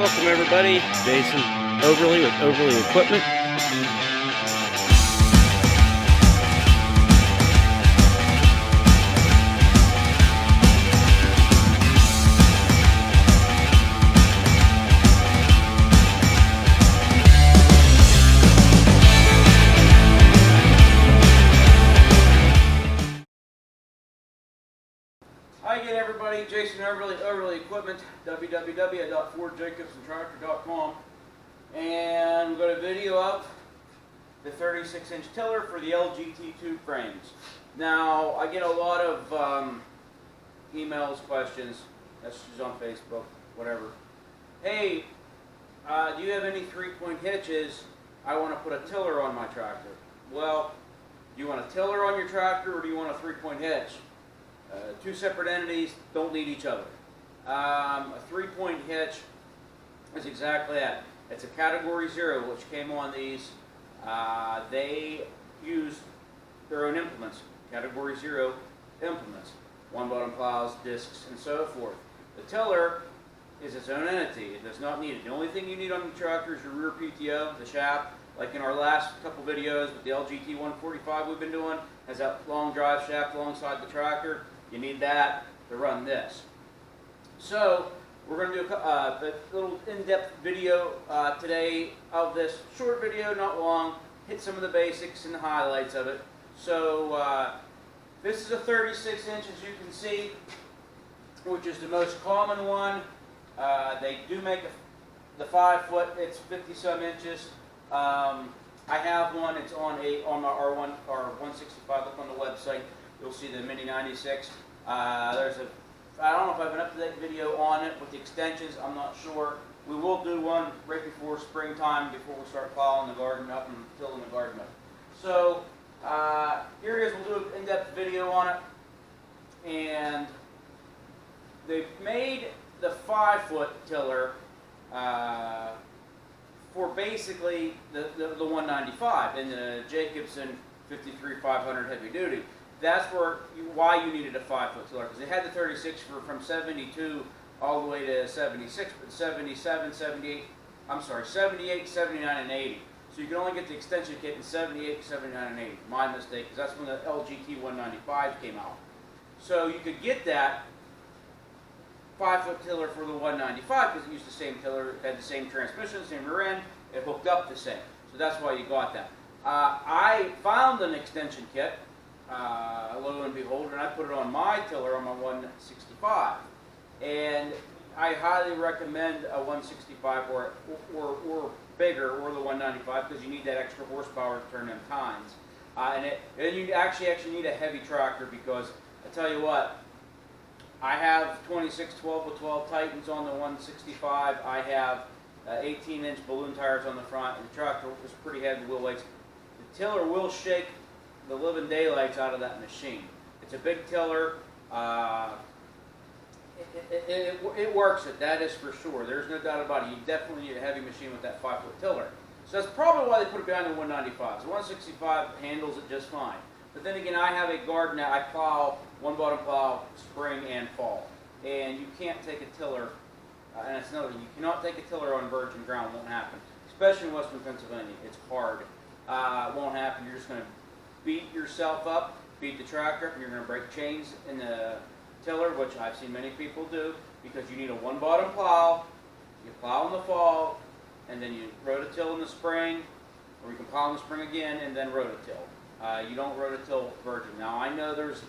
Welcome everybody, Jason Overly with Overly Equipment. Hi again everybody, Jason Overly Equipment, www.fordjacobsentractor.com, and we've got a video of the 36-inch tiller for the LGT2 frames. Now, I get a lot of emails, questions, messages on Facebook, whatever. Hey, do you have any 3-point hitches? I want to put a tiller on my tractor. Well, do you want a tiller on your tractor or do you want a 3-point hitch? Two separate entities don't need each other. A 3-point hitch is exactly that. It's a category 0, which came on these. They use their own implements, category 0 implements, one bottom plows, discs, and so forth. The tiller is its own entity. It does not need it. The only thing you need on the tractor is your rear PTO, the shaft. Like in our last couple videos with the LGT 145 we've been doing, has that long drive shaft alongside the tractor. You need that to run this. So we're going to do a little in-depth video today of this short video, not long, hit some of the basics and the highlights of it. So this is a 36-inch, as you can see, which is the most common one. They do make the 5-foot, it's 50-some inches. I have one, it's on our 165, look on the website. You'll see the Mini 96. I don't know if I have an up-to-date video on it with the extensions. I'm not sure. We will do one right before springtime, before we start plowing the garden up and tilling the garden up. So here it is. We'll do an in-depth video on it. And they've made the 5-foot tiller for basically the 195 in the Jacobsen 53-500 heavy duty. That's why you needed a 5-foot tiller, because they had the 36 from 72 all the way to 76, but 77, 78, 79, and 80. So you can only get the extension kit in 78, 79, and 80. My mistake, because that's when the LGT 195 came out. So you could get that 5-foot tiller for the 195 because it used the same tiller, it had the same transmission, the same rear end, it hooked up the same. So that's why you got that. I found an extension kit. Lo and behold, and I put it on my tiller on my 165, and I highly recommend a 165 or bigger, or the 195, because you need that extra horsepower to turn them tines, and you actually need a heavy tractor, because I tell you what, I have 26 12/12 Titans on the 165. I have 18-inch balloon tires on the front, and the tractor is pretty heavy wheel weights. The tiller will shake the living daylights out of that machine. It's a big tiller. It works it, that is for sure. There's no doubt about it. You definitely need a heavy machine with that 5-foot tiller. So that's probably why they put it behind the 195. The 165 handles it just fine. But then again, I have a garden that I plow, one bottom plow, spring and fall. And you can't take a tiller, and that's another thing, you cannot take a tiller on virgin ground. It won't happen. Especially in western Pennsylvania. It's hard. It won't happen. You're just going to beat yourself up, beat the tractor up, and you're going to break chains in the tiller, which I've seen many people do, because you need a one-bottom plow, you plow in the fall, and then you rototill in the spring, or you can plow in the spring again, and then rototill. You don't rototill virgin. Now, I know there's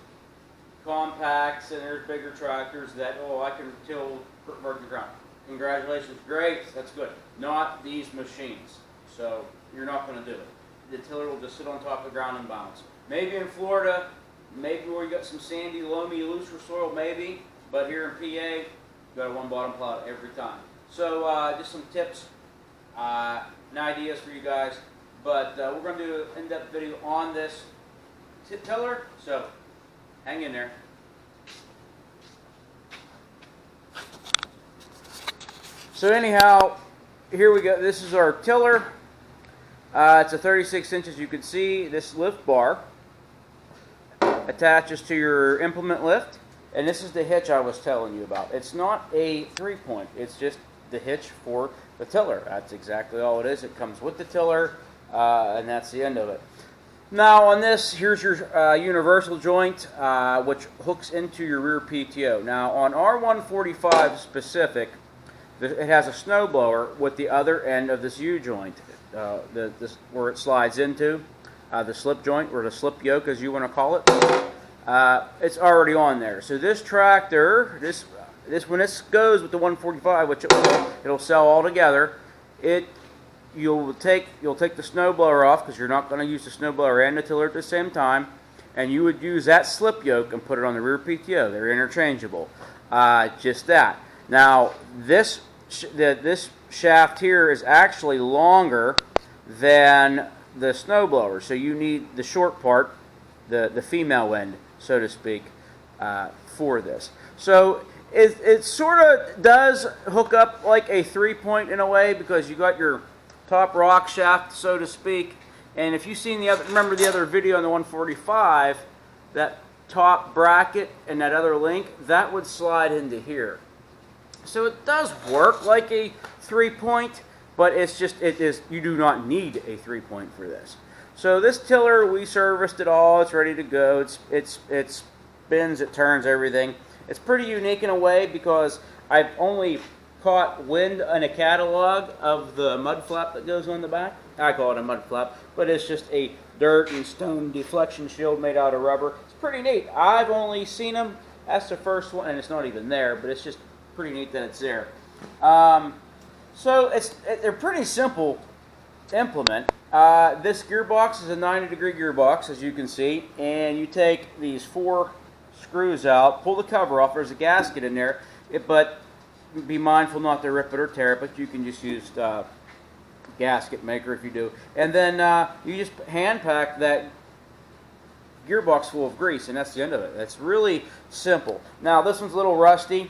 compacts and there's bigger tractors that, I can till virgin ground. Congratulations, great, that's good. Not these machines, so you're not going to do it. The tiller will just sit on top of the ground and bounce. Maybe in Florida, maybe where you got some sandy, loamy, looser soil, maybe. But here in PA, you got a one-bottom plow every time. So just some tips and ideas for you guys. But we're going to do an in-depth video on this tiller. So hang in there. So anyhow, here we go. This is our tiller. It's a 36 inches. You can see this lift bar attaches to your implement lift, and this is the hitch I was telling you about. It's not a 3-point. It's just the hitch for the tiller. That's exactly all it is. It comes with the tiller, and that's the end of it. Now on this, here's your universal joint, which hooks into your rear PTO. Now on R145 specific, it has a snowblower with the other end of this U-joint, where it slides into, the slip joint, or the slip yoke as you want to call it. It's already on there. So this tractor, when this goes with the 145, which it'll sell all together, you'll take the snowblower off, because you're not going to use the snowblower and the tiller at the same time, and you would use that slip yoke and put it on the rear PTO. They're interchangeable. Just that. Now this shaft here is actually longer than the snowblower, so you need the short part, the female end, so to speak, for this. So it sort of does hook up like a 3-point in a way, because you got your top rock shaft, so to speak. And if you've seen remember the other video on the 145, that top bracket and that other link, that would slide into here. So it does work like a 3-point, but you do not need a 3-point for this. So this tiller, we serviced it all. It's ready to go. It spins, it turns, everything. It's pretty unique in a way, because I've only caught wind in a catalog of the mud flap that goes on the back. I call it a mud flap, but it's just a dirt and stone deflection shield made out of rubber. It's pretty neat. I've only seen them. That's the first one, and it's not even there, but it's just pretty neat that it's there. So they're pretty simple to implement. This gearbox is a 90-degree gearbox, as you can see, and you take these 4 screws out, pull the cover off. There's a gasket in there, but be mindful not to rip it or tear it, but you can just use gasket maker if you do. And then you just hand pack that gearbox full of grease, and that's the end of it. It's really simple. Now this one's a little rusty,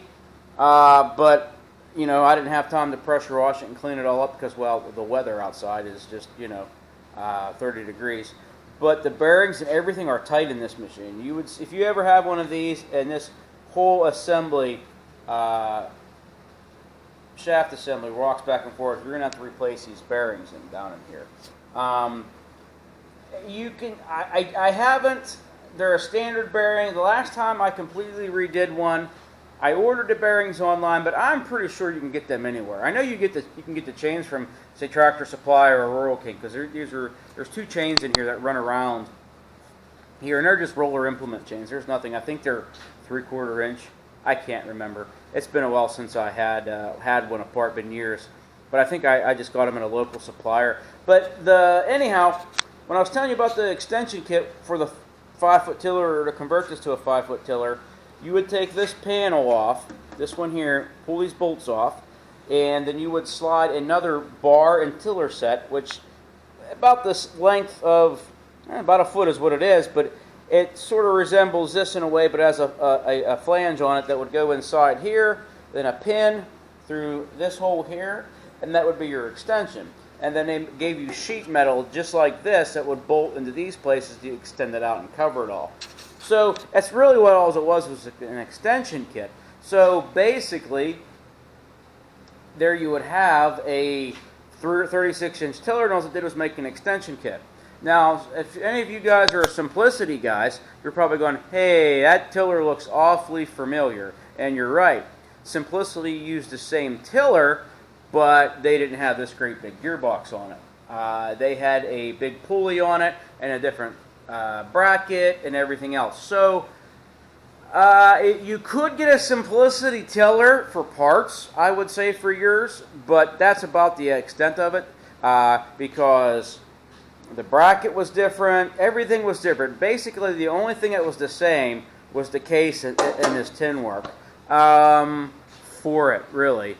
but you know, I didn't have time to pressure wash it and clean it all up, because, well, the weather outside is just, 30 degrees. But the bearings and everything are tight in this machine. If you ever have one of these, and this whole assembly, shaft assembly rocks back and forth, you're going to have to replace these bearings down in here. I haven't, they're a standard bearing. The last time I completely redid one, I ordered the bearings online, but I'm pretty sure you can get them anywhere. I know you can get the chains from, say, Tractor Supply or Rural King, because there's 2 chains in here that run around here, and they're just roller implement chains. There's nothing. I think they're 3/4 inch. I can't remember. It's been a while since I had one apart. Been years, but I think I just got them at a local supplier. But anyhow, when I was telling you about the extension kit for the 5-foot tiller, or to convert this to a 5-foot tiller, you would take this panel off, this one here, pull these bolts off, and then you would slide another bar and tiller set, which about this length of, about a foot is what it is, but it sort of resembles this in a way, but has a flange on it that would go inside here, then a pin through this hole here, and that would be your extension. And then they gave you sheet metal just like this that would bolt into these places to extend it out and cover it all. So that's really what all it was an extension kit. So basically, there you would have a 36-inch tiller, and all it did was make an extension kit. Now, if any of you guys are Simplicity guys, you're probably going, hey, that tiller looks awfully familiar. And you're right. Simplicity used the same tiller, but they didn't have this great big gearbox on it. They had a big pulley on it and a different bracket and everything else. So you could get a Simplicity tiller for parts, I would say, for yours, but that's about the extent of it, because the bracket was different, everything was different. Basically, the only thing that was the same was the case and this tin work for it, really.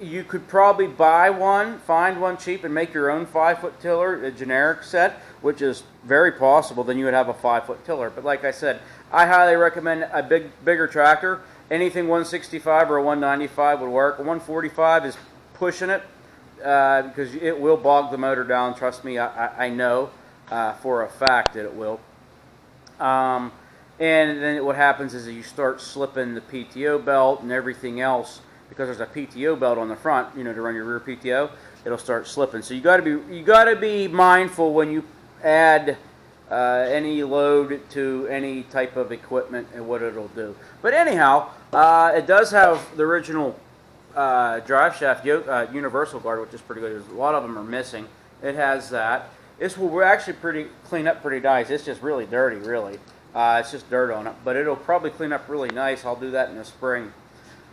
You could probably buy one, find one cheap, and make your own 5-foot tiller, a generic set, which is very possible. Then you would have a 5-foot tiller. But like I said, I highly recommend a bigger tractor. Anything 165 or a 195 would work. A 145 is pushing it because it will bog the motor down. Trust me, I know for a fact that it will. And then what happens is that you start slipping the PTO belt and everything else, because there's a PTO belt on the front, you know, to run your rear PTO, it'll start slipping. So you got to be mindful when you add any load to any type of equipment and what it'll do. But anyhow, it does have the original drive shaft universal guard, which is pretty good. A lot of them are missing. It has that. This will actually clean up pretty nice. It's just really dirty, really. It's just dirt on it, but it'll probably clean up really nice. I'll do that in the spring.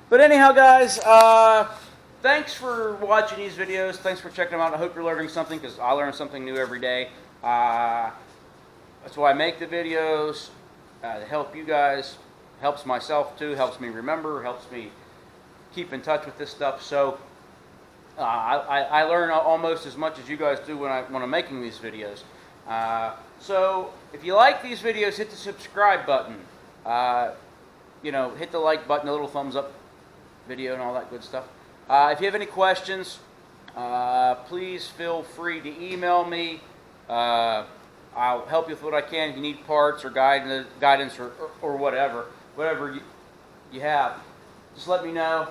But anyhow, guys, thanks for watching these videos. Thanks for checking them out. I hope you're learning something, because I learn something new every day. That's why I make the videos, to help you guys. Helps myself too, helps me remember, helps me keep in touch with this stuff. So I learn almost as much as you guys do when I'm making these videos. So if you like these videos, hit the subscribe button. You know, hit the like button, the little thumbs up video and all that good stuff. If you have any questions, please feel free to email me. I'll help you with what I can. If you need parts or guidance or whatever you have, just let me know.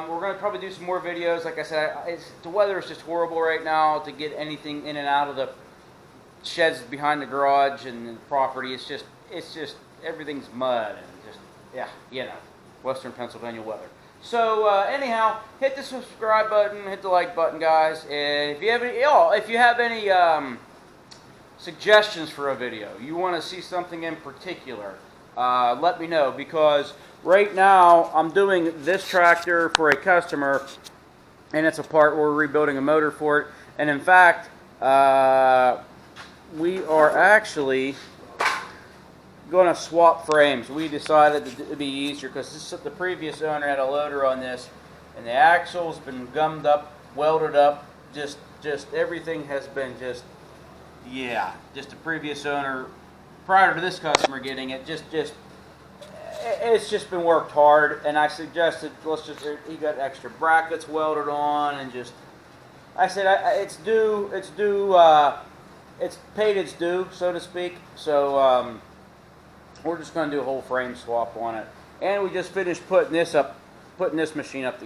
We're going to probably do some more videos. Like I said, the weather is just horrible right now to get anything in and out of the sheds behind the garage and the property. It's just everything's mud and just, yeah, you know, Western Pennsylvania weather. So anyhow, hit the subscribe button, hit the like button, guys. And if you have any suggestions for a video, you want to see something in particular, let me know, because right now I'm doing this tractor for a customer, and it's a part we're rebuilding a motor for it. And in fact, we are actually going to swap frames. We decided that it'd be easier because the previous owner had a loader on this, and the axle's been gummed up, welded up, just everything has been just the previous owner, prior to this customer getting it, it's just been worked hard. And I suggested, he got extra brackets welded on, and I said it's paid its due, so to speak. So we're just going to do a whole frame swap on it. And we just finished putting this machine up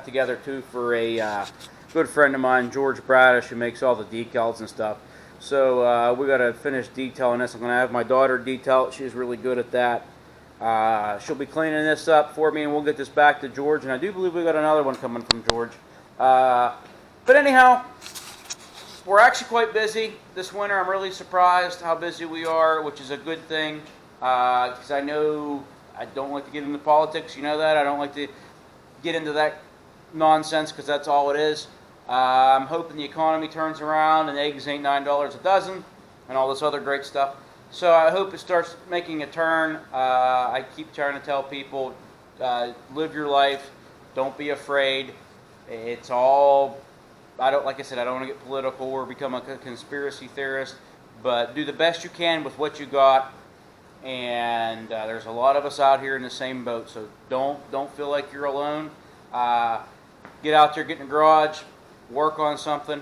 together too, for a good friend of mine, George Bradish, who makes all the decals and stuff. So we got to finish detailing this. I'm going to have my daughter detail it. She's really good at that. She'll be cleaning this up for me, and we'll get this back to George. And I do believe we got another one coming from George. But anyhow, we're actually quite busy this winter. I'm really surprised how busy we are, which is a good thing, because I know I don't like to get into politics. You know that. I don't like to get into that nonsense, because that's all it is. I'm hoping the economy turns around and eggs ain't $9 a dozen and all this other great stuff. So I hope it starts making a turn. I keep trying to tell people, live your life. Don't be afraid. It's all, like I said, I don't want to get political or become a conspiracy theorist, but do the best you can with what you got. And there's a lot of us out here in the same boat, so don't feel like you're alone. Get out there, get in the garage, work on something,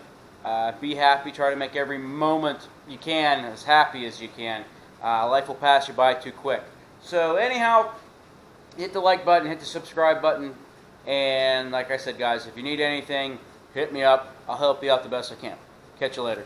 be happy, try to make every moment you can as happy as you can. Life will pass you by too quick. So anyhow, hit the like button, hit the subscribe button, and like I said, guys, if you need anything, hit me up. I'll help you out the best I can. Catch you later.